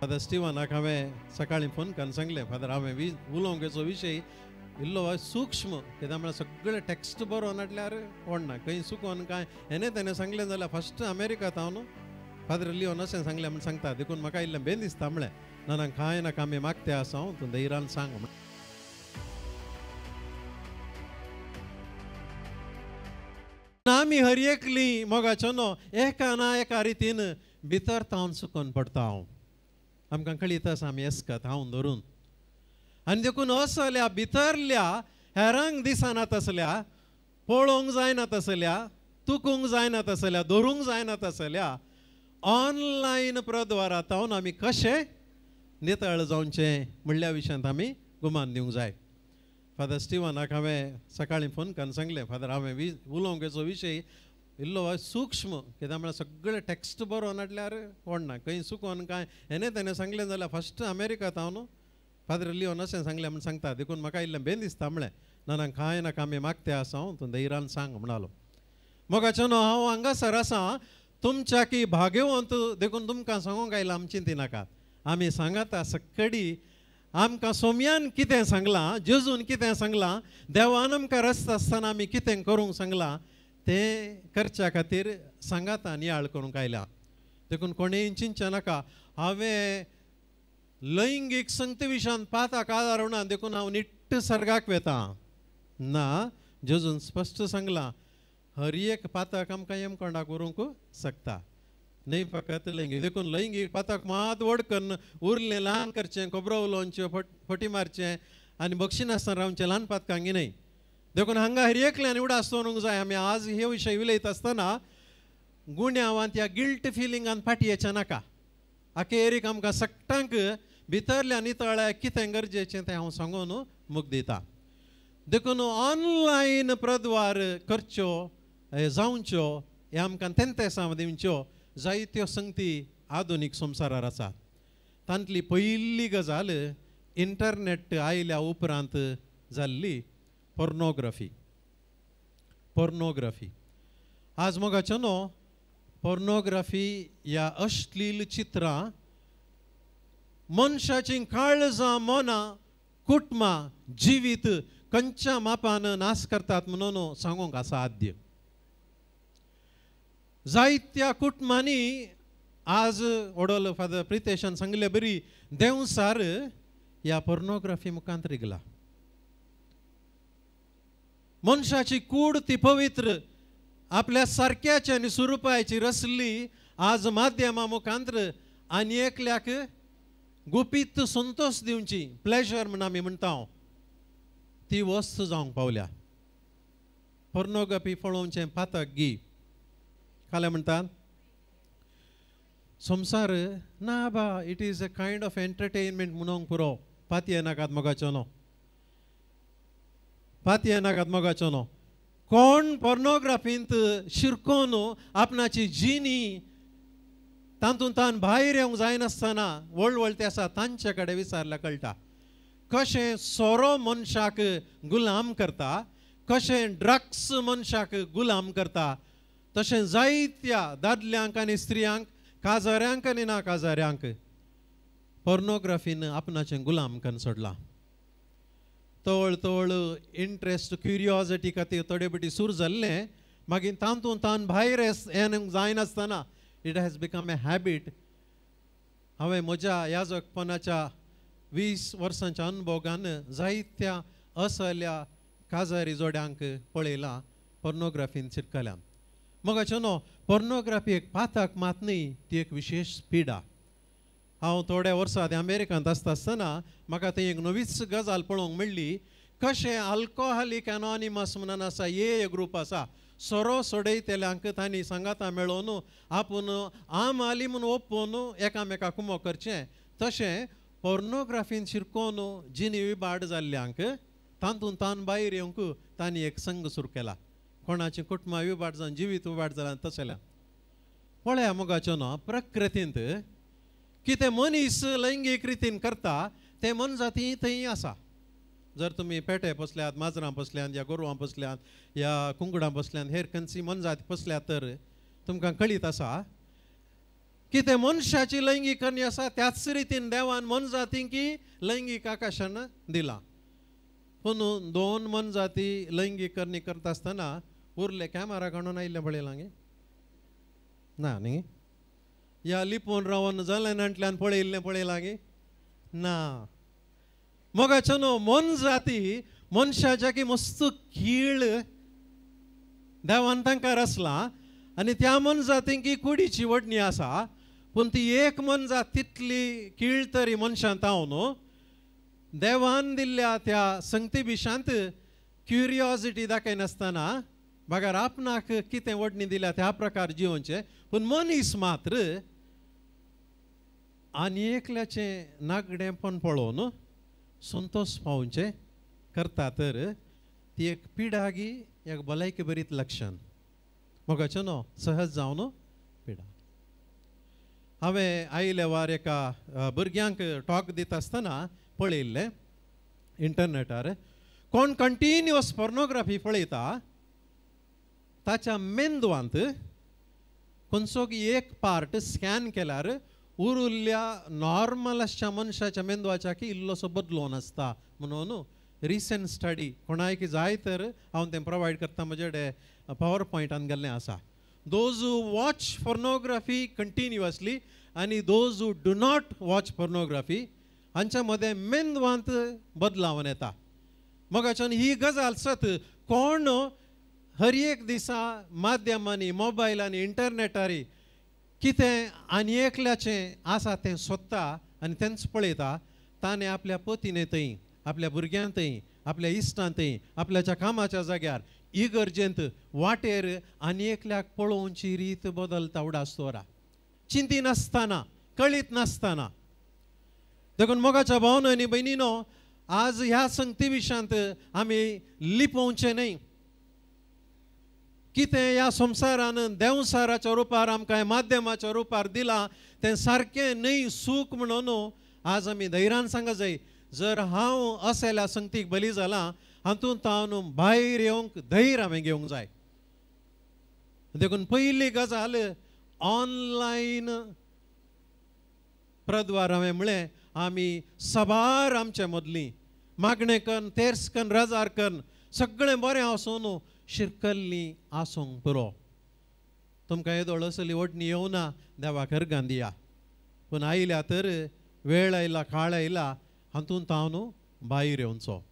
Father स्टीवनाक हांवें सकाळीं phone करून सांगलें, फादर हांवें उलोवंकेचो विशय इल्लो सूक्ष्म, कित्याक म्हळ्यार सगळें टॅक्स्ट बरोवन नाटल्यार पडना, खंय चुकोवन कांय हें तेणें सांगलें जाल्यार फस्ट अमेरिकांत हांव न्हू फादर लिओन अशें सांगलें म्हण सांगता, देखून म्हाका इल्लें बेन दिसता म्हळें ना कांय नाका आमी मागते आसा हांव तूं धैर्यान सांग म्हण. आमी हर एकली मोगाचो न्हू एका ना एका रितीन भितर तावन चुकोवन पडटा हांव, आमकां कळीत आसा आमी येसकत हांव धरून, आनी देखून असल्या भितरल्या हेरांक दिसना तसल्या, पळोवंक जायना तसल्या, तुकूंक जायना तसल्या, धरूंक जायना तसल्या ऑनलायन प्रद्वारांतावन आमी कशें नितळ जावचें म्हणल्या विशयांत आमी गुमान दिवंक जाय. फादर स्टीवनाक हांवें सकाळीं फोन करून सांगलें, फादर हांवें उलोवंकेचो विशय इल्लो सूक्ष्म, कित्याक म्हळ्यार सगळें टॅक्स्ट बरोवन नाटल्यार पडना, खंय चुकोवन कांय हें तेणें सांगलें जाल्यार फस्ट अमेरिकांत हांव न्हू फादर लिओन अशें सांगलें म्हण सांगता, देखून म्हाका इल्लें बेन दिसता म्हळें ना कांय नाका आमी मागते आसा हांव तूं धैर्यान सांग म्हणालो. मोगाचो न्हू हांव हांगासर आसा तुमच्या की भाग्यवंत, देखून तुमकां सांगूंक आयलां आमची ती नाकात, आमी सांगाता सक्कडी आमकां सोमयान कितें सांगलां, जेजून कितें सांगलां, देवान आमकां रस्त आसतना आमी कितें करूंक सांगलां तें करच्या खातीर सांगाता नियाळ करूंक आयल्या. देखून कोणेंय चिंतचे नाका हांवें लैंगीक संगती विशयान पाताक आदारुना देखून हांव निट्ट सर्गाक वेता ना, जेजून स्पश्ट सांगलां हर एक पाताक आमकां येमकोंडा करूंक शकता, न्ही फकत लैंगीक. देखून लैंगीक पाताक मात व्हड करून उरलें ल्हान करचें, खोबरो उलोवचें, फटी मारचें आनी बक्षी नासतना रावचें ल्हान पातकांगी न्हय. देखून हांगा हर एकल्यान उडास दवरूंक जाय. आमी आज हे विशय उलयत आसतना गुण्यावान त्या गिल्ट फिलिंगान फाटी येवचें नाका. अखेरीक आमकां सगळ्यांक भितरल्या नितळ्याक कितें गरजेचें तें हांव सांगून मूख दिता. देखून ऑनलायन प्रद्वार करच्यो जावच्यो हे आमकां तेंतेसां दिवच्यो जायत्यो संगती आधुनीक संवसारार आसा. तांतली पयली गजाल इंटरनेट आयल्या उपरांत जाल्ली पोर्नोग्राफी. आज मोगाचो न्हू पोर्नोग्राफी ह्या अश्लील चित्रां मनशाची काळजां, मनां, कुटुंबां, जिवीत खंयच्या मापान नाश करतात म्हणून सांगूंक आसा आद्य. जायत्या कुटुंबांनी आज ओडोल फादर प्रितेशान सांगले बरी देवसार ह्या पोर्नोग्राफी मुखांत रिगला. मनशाची कूड ती पवित्र आपल्या सारक्याची आनी सुरुपायाची रचली आज माध्यमां मुखांत्र आनी एकल्याक गुपीत संतोष दिवची प्लेजर म्हण आमी म्हणटा ती वस्त जावंक पावल्या. पोर्नोग्राफी पळोवचें पातक गी काले म्हणटात संवसार ना बा it is a kind of entertainment म्हणूंक पुरो पातये नाकात मोगाचो न्हू, पातये नाकात मोगाचो न्हू. कोण पोर्नोग्राफींत शिरकोन आपणाची जिणी तातूंत तान भायर येवंक जायनासतना वळवळते आसा तांचे कडेन विचारल्यार कळटा कशें सोरो मनशाक गुलाम करता, कशें ड्रग्स मनशाक गुलाम करता, तशें जायत्या दादल्यांक आनी स्त्रियांक, काजाऱ्यांक आनी ना काजाऱ्यांक पोर्नोग्राफीन आपणाचें गुलाम करून सोडलां. तवळ तवळ इंट्रस्ट क्युरियोसिटी खातीर थोडे बटी सूर जाल्लें मागीर तातूंत तान भायर येवंक जायनासतना it has become a habit. हांवें म्हज्या याजकपणाच्या 20 वर्सांच्या अनुभवान जायत्या असल्या काजारी जोड्यांक पळयलां पोर्नोग्राफीन शिरकल्यान. मोगाचो न्हू पोर्नोग्राफी एक पातक मात न्ही, ती एक विशेष पिडा. हांव थोड्या वर्सां अमेरिकांत आसतना म्हाका थंय एक नवीच गजाल पळोवंक मेळ्ळी कशें अल्कोहॉलिक एनॉनिमस म्हणून आसा हे ग्रूप आसा सोरो सोडयतेल्यांक तांणी सांगाता मेळोवन आपूण आम आली म्हूण ओपून एकामेकाक कुमो करचें, तशें पोर्नोग्राफीन शिरकोन जिणी विबाड जाल्ल्यांक तातूंत तान भायर येवंक तांणी एक संघ सुरू केला. कोणाचें कुटुंबां विबाड जावन जिवीत विबाड जालां तशेल्या पळया मोगाचो न्हू प्रकृतींत कितें मनीस लैंगीक रितीन करता तें मन जाती थंय आसा. जर तुमी पेटे पसल्यात, माजरां पसल्यात, या गोरवां पसल्यात, या कुंकडां पसल्यात, हेर खंयची मन जाती पसल्यात तर तुमकां कळीत आसा की ते मनशाची लैंगिकरणी आसा त्याच रितीन देवान मन जातींकी लैंगिक आकाशानं दिला. पूण दोन मन जाती लैंगिकरणी करता आसतना उरले कॅमेरा काडून आयिल्ले पळयलां ना न्ही. या लिपोवन रावन जळणांतल्यान पळयल्लें पळयलां गे ना. मोगाचो न्हू मन जाती मनशाच्या की मस्त कीळ देवान तांकां रचला आनी त्या मन जातींक की कुडीची वडणी आसा. पूण ती एक मन जात तितली कीळ तरी मनशांत हांव न्हू. देवान दिल्ल्या त्या संगती बिशांत क्युरियोसिटी दाखयनासतना बागार आपणाक कितें वडणी दिल्या त्या प्रकार जिवनचे. पूण मनीस मात्र आनी एकल्याचें नागडेपण पळोवन संतोष पावचे करता तर ती एक पिडागी एक भलायकी बरीत लक्षण. मोगाचें न्हू सहज जावन पिडा. हांवें आयिल्ले वार एका भुरग्यांक टॉक दिता आसतना पळयल्लें इंटरनेटार. कोण कंटिन्युअस पोर्नोग्राफी पळयता ताच्या मेंदवांत खंयचोय एक पार्ट स्कॅन केल्यार उरिल्ल्या नॉर्मल आसच्या मनशाच्या मेंदवाच्या की इल्लोसो बदलून आसता म्हणून रिसेंट स्टडी कोणाक जाय तर हांव तें प्रोवायड करता. म्हजे कडेन पावर पॉयंटान गेल्लें आसा. Those who watch pornography continuously आनी those who do not watch pornography हांच्या मदें मेंदवांत बदलावन येता. मोगाच्यान ही गजाल सत कोण हर एक दिसा माध्यमांनी मोबायलांनी इंटरनेटारी कितें आनी एकल्याचें आसा तें सोदता आनी तेंच पळयता. ताणें आपल्या पतीने थंय आपल्या भुरग्यां थंय आपल्या इश्टां थंय आपल्याच्या कामाच्या जाग्यार इगर्जेंत वाटेर आनी एकल्याक पळोवची रीत बदलता उडासतोरा चिंती नासतना कळीत नासतना. देखून मोगाच्या भावनांनी भयणीनो आज ह्या संगती विशांत आमी लिपोवचें न्हय. कितें ह्या संवसारान देवसाराच्या रुपार आमकां माध्यमाच्या रुपार दिलां तें सारकें न्हय सूख म्हणून आज आमी धैर्यान सांगूंक जाय. जर हांव असल्या संगतीक बली जालां हातूंत हांव भायर येवंक धैर्य हांवें घेवंक जाय. देखून पयली गजाल ऑनलायन प्रद्वार हांवें म्हळें आमी सबार आमचे मदलीं मागणें कन्न तेर्स कन्न रजार कन्न सगळें बरें आसून शिरकल्लीं आसूंक पुरो. तुमकां येदोळ असली वडणी येवना देवाक अर्गां दिया. पूण आयल्या तर वेळ आयला काळ आयला हातूंत हांव भायर येवचो.